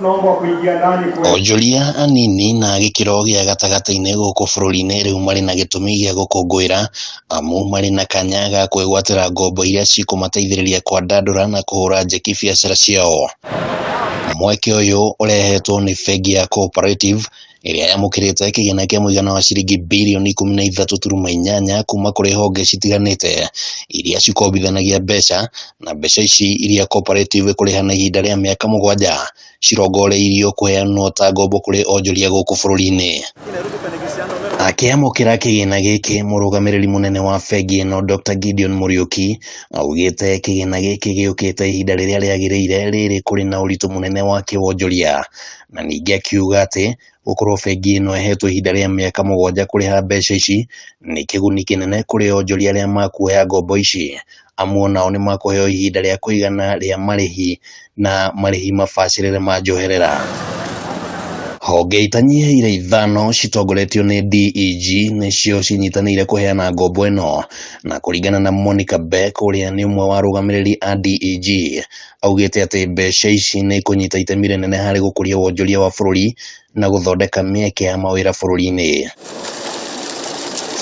Onjoria anini na gĩkĩro gĩa gatagatĩ-inĩ gũkũ bũrũri-inĩ rĩu marĩ na gĩtũmi gĩa gũkũngũĩra amu marĩ na kanya ga kwĩgwatĩra ngombo iria cikũmateithĩrĩria kwandandũra na kũhũra njeki biacara ciao. Mweke ũyũ ũrehetwo nĩ bengi ya Cooperative ĩrĩa yamũkĩrĩte kĩgĩna kĩa mũigana wa ciringi birioni 13.8 kuma kũrĩ honge citiganĩte iria cikombithanagia mbeca, na mbeca ici iria Cooperative ĩkũrĩha na ihinda rĩa mĩaka 7 cirongoreirio kũheanwo ta ngombo kũrĩ onjoria gũkũ bũrũri-inĩ. Akĩamũkĩra kĩgĩna gĩkĩ, mũrũgamĩrĩri mũnene wa bengi ĩno Dr. Gideon Muriuki augĩte kĩgĩna gĩkĩ gĩũkĩte ihinda rĩrĩa rĩagĩrĩire rĩrĩ kũrĩ na ũritũ mũnene wa kĩwonjoria, na ningĩ akiuga atĩ gũkorwo bengi ĩno ĩhetwo ihinda rĩa mĩaka 7 kũrĩha mbeca ici nĩ kĩguni kĩnene kũrĩ onjoria arĩa makuoya ngombo ici, amu onao nĩ makũheo ihinda rĩa kũigana rĩa marĩhi na marĩhi mabacĩrĩre ma njoherera. Honge itanyiheire 5 citongoretio nĩ DEG nĩcio cinyitanĩire kũheana ngombo ĩno, na kũringana na Monica Beck ũrĩa nĩ ũmwe wa arũgamĩrĩri a DEG, augĩte atĩ mbeca ici nĩ ikũnyita itemi rĩnene harĩ gũkũria wonjoria wa bũrũri na gũthondeka mĩeke ya mawĩra bũrũri-inĩ.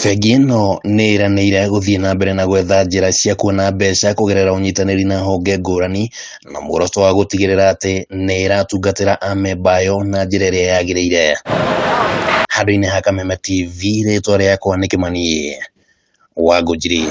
Bengi ĩno nĩ ĩranĩire gũthiĩ na mbere na gwetha njĩra cia kuona mbeca kũgerera ũnyitanĩri na honge ngũrani na muoroto wa gũtigĩrĩra atĩ nĩ ĩratungatĩra amemba ayo na njĩra ĩrĩa yagĩrĩire. Handũ-inĩ ha Kameme TV, rĩtwa rĩakwa nĩ Kĩmani Wangũnjiri.